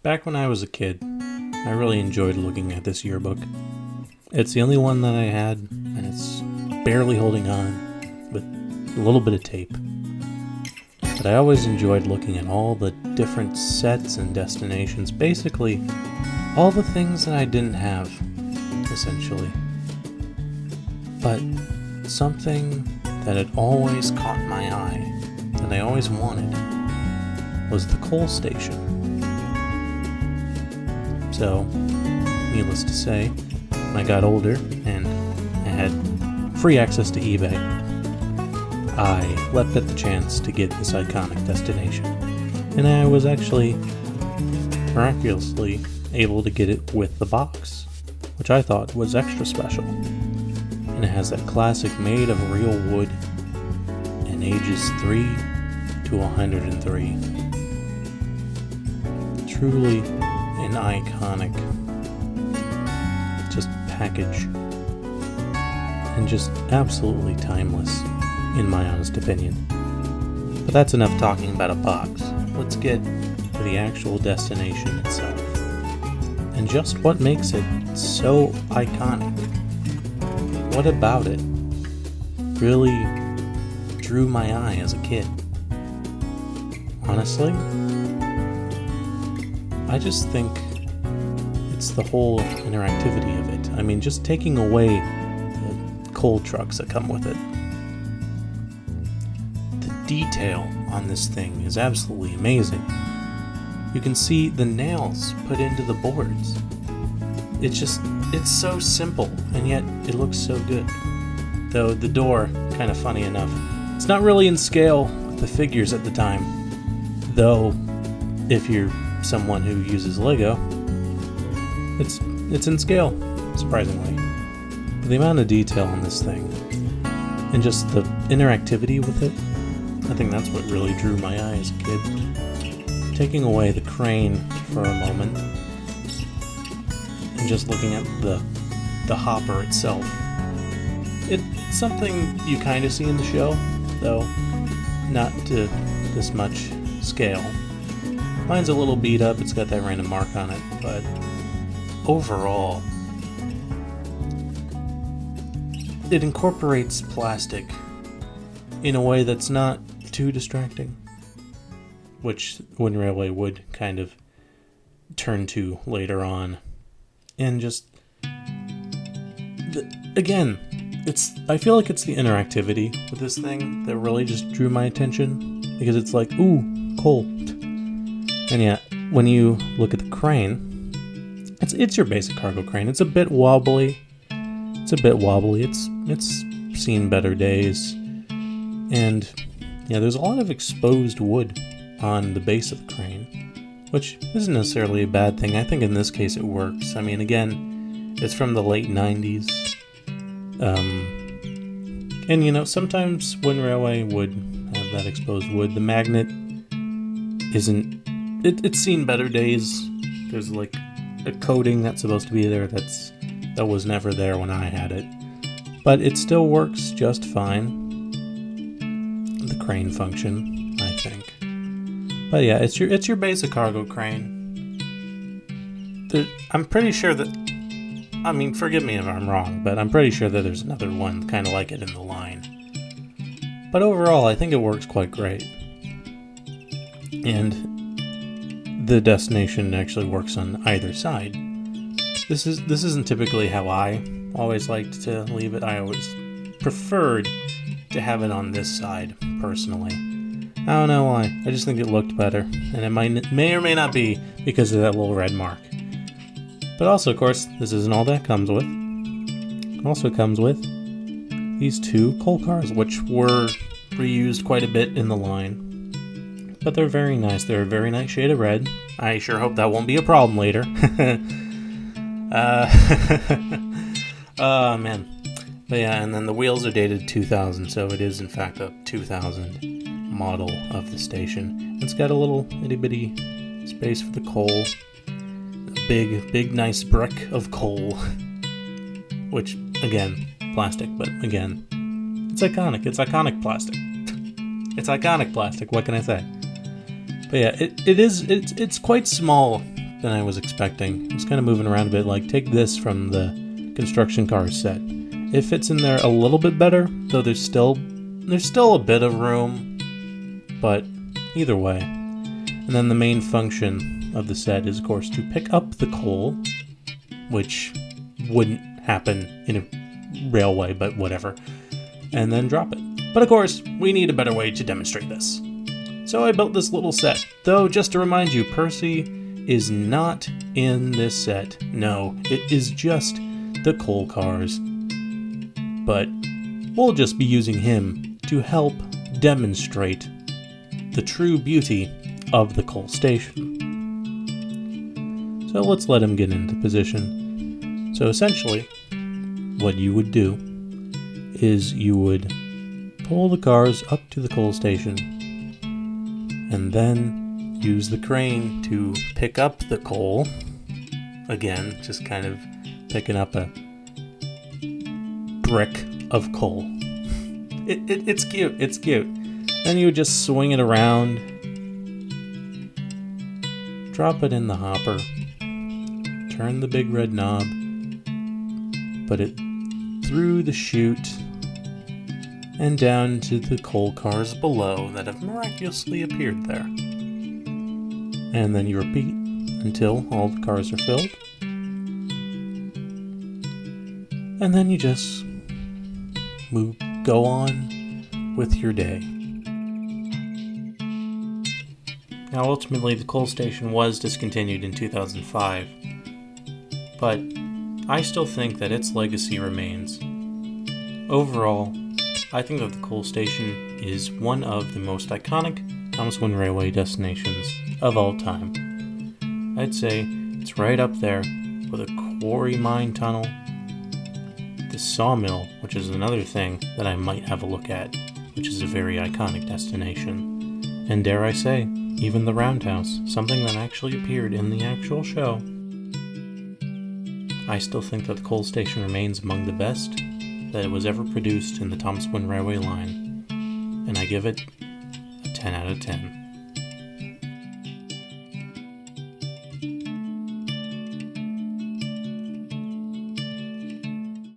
Back when I was a kid, I really enjoyed looking at this yearbook. It's the only one that I had, and it's barely holding on, with a little bit of tape. But I always enjoyed looking at all the different sets and destinations, basically all the things that I didn't have, essentially. But something that had always caught my eye, that I always wanted, was the coal station. So, needless to say, when I got older and I had free access to eBay, I leapt at the chance to get this iconic destination. And I was actually miraculously able to get it with the box, which I thought was extra special. And it has that classic made of real wood and ages 3 to 103. Truly an iconic just package, and just absolutely timeless, in my honest opinion. But that's enough talking about a box. Let's get to the actual destination itself, and just what makes it so iconic. What about it really drew my eye as a kid? Honestly, I just think it's the whole interactivity of it. I mean, just taking away the coal trucks that come with it. The detail on this thing is absolutely amazing. You can see the nails put into the boards. It's so simple, and yet it looks so good. Though the door, kind of funny enough, it's not really in scale with the figures at the time. Though, if you're someone who uses Lego, it's in scale, surprisingly. But the amount of detail on this thing, and just the interactivity with it, I think that's what really drew my eye as a kid. Taking away the crane for a moment, and just looking at the hopper itself. It's something you kind of see in the show, though not to this much scale. Mine's a little beat up, it's got that random mark on it, but overall, it incorporates plastic in a way that's not too distracting, which Wooden Railway would kind of turn to later on. And just, again, I feel like it's the interactivity with this thing that really just drew my attention, because it's like, ooh, coal. And yeah, when you look at the crane, it's your basic cargo crane. It's a bit wobbly. It's seen better days. And yeah, there's a lot of exposed wood on the base of the crane, which isn't necessarily a bad thing. I think in this case it works. I mean, again, it's from the late 90s. And you know, sometimes Wooden Railway would have that exposed wood. The magnet isn't... It's seen better days. There's like a coating that's supposed to be there that was never there when I had it. But it still works just fine. The crane function, I think. But yeah, it's your basic cargo crane. I'm pretty sure that... I mean, forgive me if I'm wrong, but I'm pretty sure that there's another one kind of like it in the line. But overall, I think it works quite great. And the destination actually works on either side. This isn't typically how I always liked to leave it. I always preferred to have it on this side, personally. I don't know why. I just think it looked better, and it may or may not be because of that little red mark. But also, of course, this isn't all that comes with. It also comes with these two coal cars, which were reused quite a bit in the line. But they're very nice. They're a very nice shade of red. I sure hope that won't be a problem later. Oh, man. But yeah, and then the wheels are dated 2000, so it is in fact a 2000 model of the station. It's got a little itty-bitty space for the coal. A big nice brick of coal. Which, again, plastic, but again, it's iconic. It's iconic plastic. It's iconic plastic, what can I say? But yeah, it's quite small than I was expecting. It was kind of moving around a bit. Like, take this from the construction cars set. It fits in there a little bit better, though there's still a bit of room, but either way. And then the main function of the set is, of course, to pick up the coal, which wouldn't happen in a railway, but whatever, and then drop it. But of course, we need a better way to demonstrate this. So I built this little set, though just to remind you, Percy is not in this set. No, it is just the coal cars. But we'll just be using him to help demonstrate the true beauty of the coal station. So let's let him get into position. So essentially, what you would do is you would pull the cars up to the coal station and then use the crane to pick up the coal. Again, just kind of picking up a brick of coal. It's cute, it's cute. Then you would just swing it around, drop it in the hopper, turn the big red knob, put it through the chute and down to the coal cars below that have miraculously appeared there. And then you repeat until all the cars are filled. And then you just go on with your day. Now ultimately the coal station was discontinued in 2005, but I still think that its legacy remains. Overall, I think that the coal station is one of the most iconic Thomas Wooden Railway destinations of all time. I'd say it's right up there with a quarry mine tunnel, the sawmill, which is another thing that I might have a look at, which is a very iconic destination, and dare I say, even the roundhouse, something that actually appeared in the actual show. I still think that the coal station remains among the best that it was ever produced in the Thomas Wooden Railway line, and I give it a 10 out of 10.